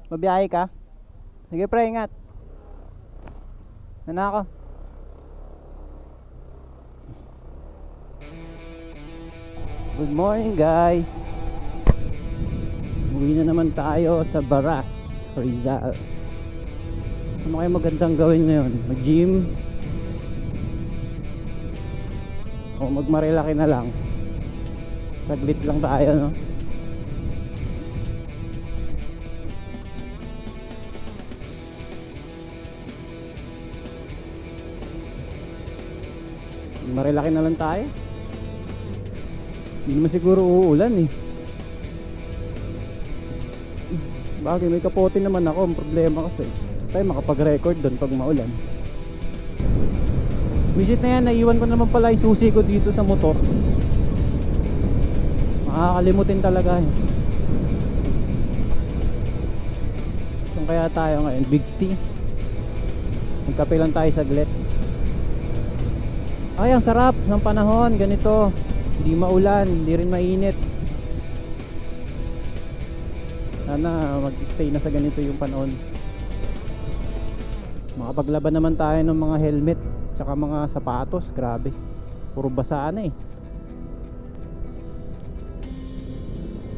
Mabiyahe ka? Sige pre, ingat. Nana ako. Good morning guys. Uwi na naman tayo sa Baras, Rizal. Ano kayo magandang gawin ngayon? Mag-gym? O magmarilaki na lang? Saglit lang tayo, no? Marilaki na lang tayo. Hindi naman siguro uulan eh. Bagay may kapote naman ako. Ang problema kasi tayo makapag-record doon pag maulan. Visit na yan. Naiwan ko naman pala yung susi ko dito sa motor. Makakalimutin talaga eh. Saan kaya tayo ngayon? Big C. Magkape lang tayo saglit. Ay, ang sarap ng panahon. Ganito, hindi maulan, hindi rin mainit. Sana mag-stay na sa ganito yung panahon. Makapaglaban naman tayo ng mga helmet tsaka mga sapatos. Grabe, puro basa na eh.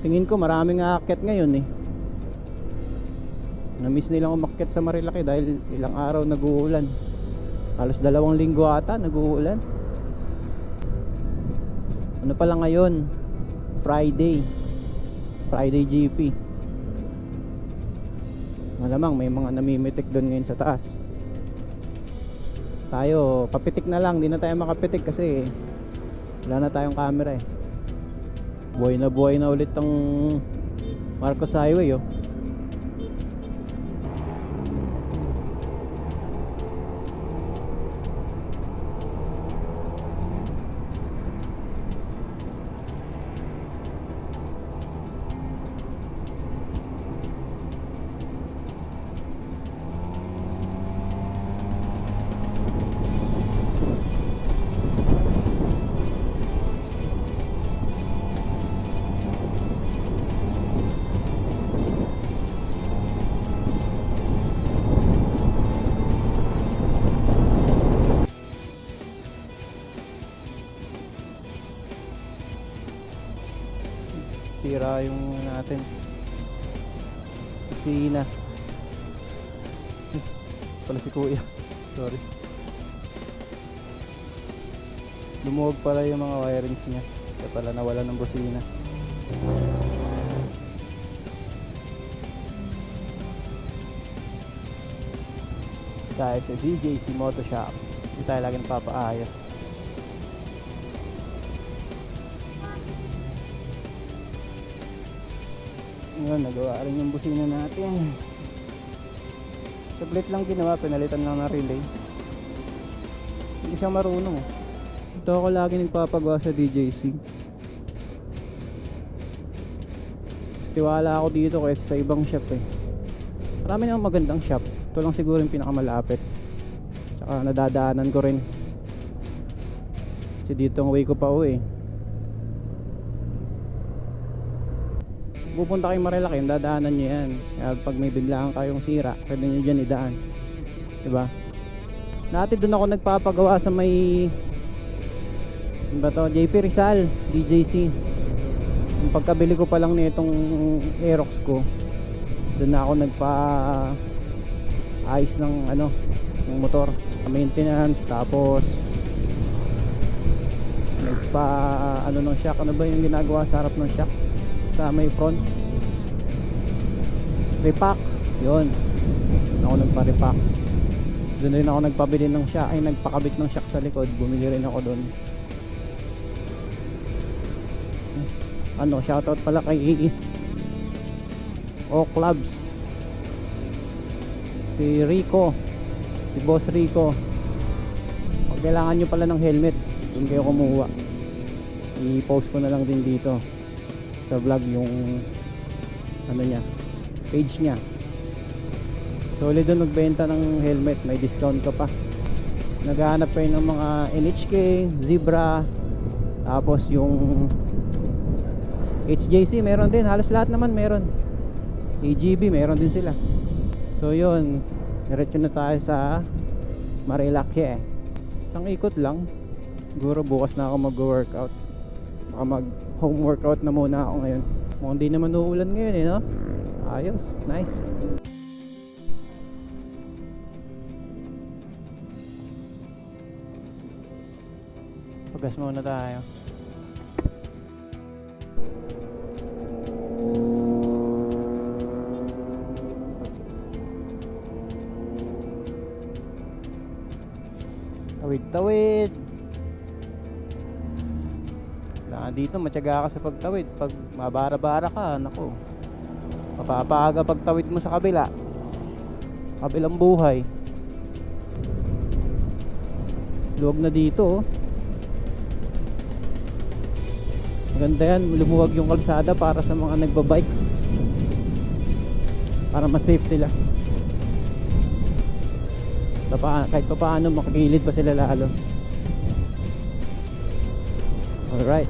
Tingin ko maraming aakyat ngayon eh. Na-miss nilang umakyat sa Marilaki dahil ilang araw nag-uulan. Halos 2 linggo ata nag-uulan. Ano pala ngayon? Friday GP. Malamang may mga namimitik doon ngayon sa taas. Tayo papitik na lang. Di na tayo makapitik kasi wala na tayong camera eh. Buhay na ulit ang Marcos Highway oh. Sira yung natin kusina. Pala si kuya. Sorry. Lumuwag pala yung mga wirings niya. Kaya pala nawala ng busina. Tayo sa DJC Moto Shop. Hindi tayo lagi napapaayos. Ngayon, nagawa rin yung busina natin. Tablet lang ginawa, pinalitan lang na relay. Hindi siya marunong. Ito ako lagi nagpapagawa sa DJC. Mas tiwala ako dito kaysa sa ibang shop eh. Marami namang magandang shop. Ito lang siguro yung pinakamalapit. Tsaka nadadaanan ko rin. Kasi dito ang way ko pa uwi. Pupunta kayo Marilaki, dadaanan nyo yan. Kaya pag may biglaan kayong sira, pwede nyo dyan idaan. Diba? Dati doon ako nagpapagawa sa may ano ba to? JP Rizal, DJC. Yung pagkabili ko pa lang nitong Aerox ko, doon na ako ayos ng ano, ng motor, maintenance, tapos ano ng shock. Ano ba yung ginagawa sa harap ng shock? Sa may front repack, yun ako nagpa-repack. Doon rin ako nagpabili ng shock, ay nagpakabit ng shock sa likod. Bumili rin ako doon. Ano, shoutout pala kay O Clubs, si Rico, si Boss Rico. Pag kailangan nyo pala ng helmet, doon kayo kumuha. I-post ko na lang din dito sa vlog yung ano niya, page niya. Solid doon magbenta ng helmet, may discount ka pa. Naghahanap kayo ng mga NHK, Zebra, tapos yung HJC meron din, halos lahat naman meron. AGB meron din sila. So yun, diretso na tayo sa Marilake. Isang ikot lang. Siguro bukas na ako mag-workout. Baka mag-home workout na muna ako ngayon. Mukhang di naman uulan ngayon eh, no? Ayos, nice. Pagas muna tayo. Tawid-tawid. Kailangan dito matyaga ka sa pagtawid. Pag mabara-bara ka, naku, mapapaga pagtawid mo sa kabilang buhay. Luwag na dito, oh. Maganda yan, lumuwag yung kalsada para sa mga nagbabike, para mas safe sila. Kahit pa paano makakilid pa sila lalo. Alright,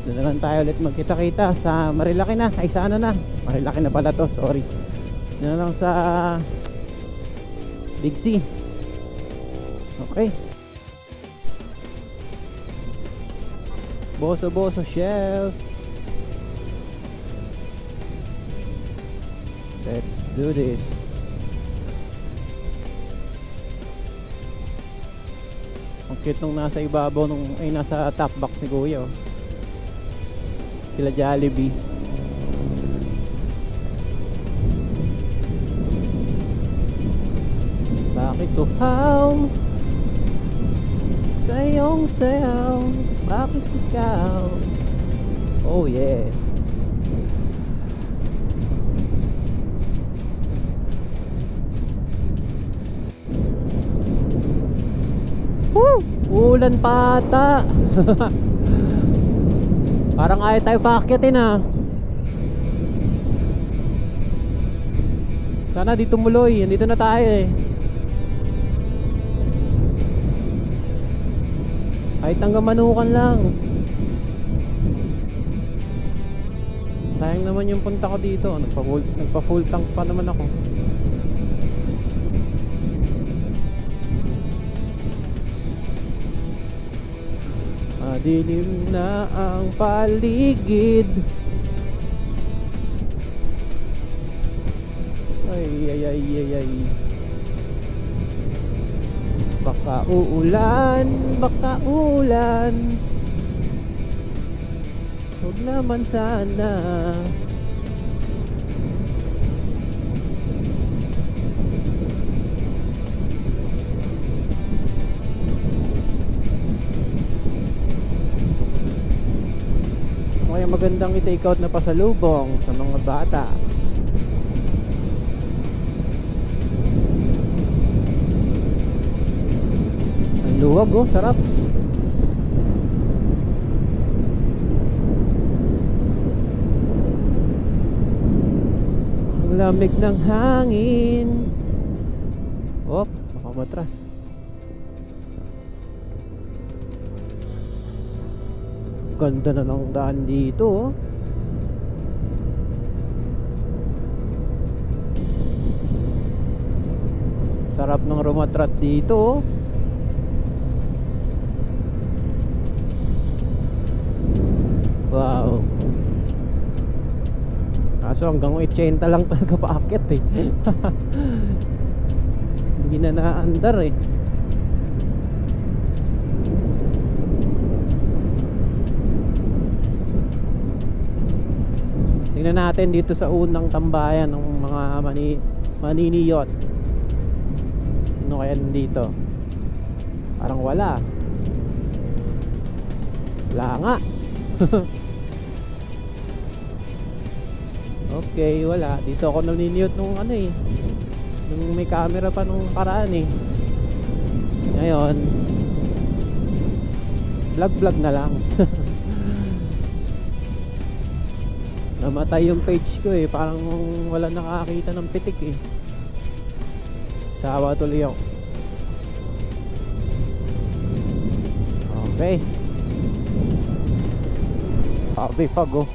doon na lang tayo ulit magkita-kita sa Marilake na. Ay, sa ano na, Marilake na pala to, sorry. Doon na lang sa Big C. Okay. Boso shelf. Let's do this. Ang cute nung nasa ibabaw ay nasa top box ni Kuya, oh. Sila Jollibee. Bakit uhaw sa iyong sayaw? Bakit ikaw? Oh yeah. Woo! Ulan pa ata. Parang ayaw tayo paakyatin, ah. Sana di tumuloy. Andito na tayo eh. Kahit hanggang Manukan lang. Sayang naman yung punta ko dito. Nagpa full tank pa naman ako. Madilim na ang paligid. Ay. Baka uulan. Huwag naman sana. Kaya magandang i-take out na pasalubong sa mga bata. Ang luwag, oh, sarap. Ang lamig ng hangin. Oh, baka matras. Ganda na ng daan dito, oh. Sarap ng rumatrat dito, oh. Wow. Kaso hanggang 80 lang talaga paakyat eh. Hindi na naandar eh. Tingnan natin dito sa unang tambayan ng mga maniniyot. Ano kaya nandito? Parang wala. Wala nga. Okay, wala. Dito ako naniniyot nung ano eh, nung may camera pa nung karaan eh. Ngayon vlog na lang. Namatay yung page ko eh. Parang wala nakakita ng pitik eh. Sawa tuloy ako. Okay. Sabi pag, oh,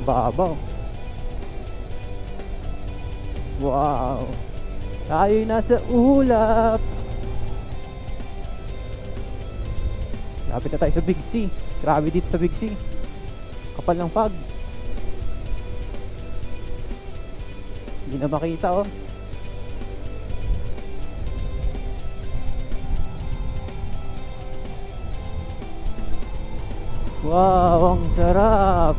babaw. Wow. Tayo'y nasa ulap. Lapit na tayo sa Big C. Grabe dito sa Big C. Kapal ng fog. Hindi na makita oh. Wow, ang sarap.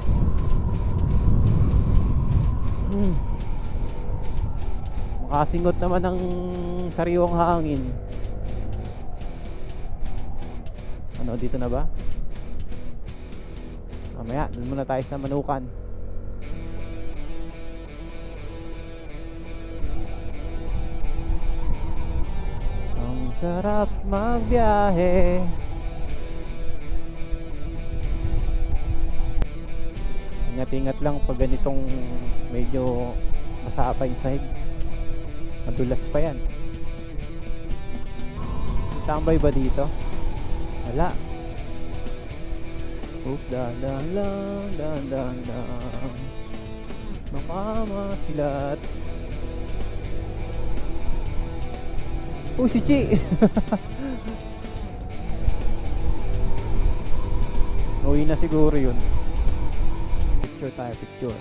Makasingot naman ng sariwang hangin. Ano, dito na ba? Mamaya, dun muna tayo sa Manukan. Ang sarap magbiyahe. Ingat-ingat lang pag ganitong medyo masapa yung sahig. Madulas pa yan. Tambay ba dito? Wala. Oops, dahan lang. Makamasilat. Oh, si Chi! Uwi na siguro yun. Picture tayo, picture.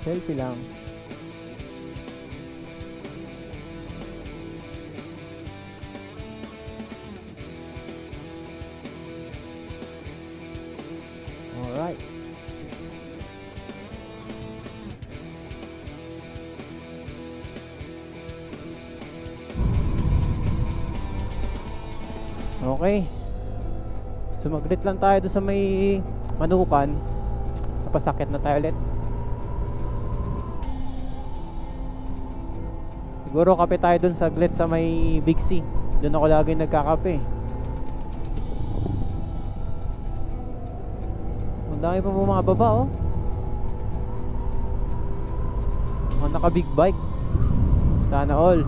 Selfie lang. Alright. Okay. Sumaglit lang tayo doon sa may Manukan. Tapos sakit na tayo ulit. Siguro kape tayo doon saglit sa may Big C. Doon ako lagi nagkakape. Ang dami pa bumababa oh. Mga naka big bike. Sana all.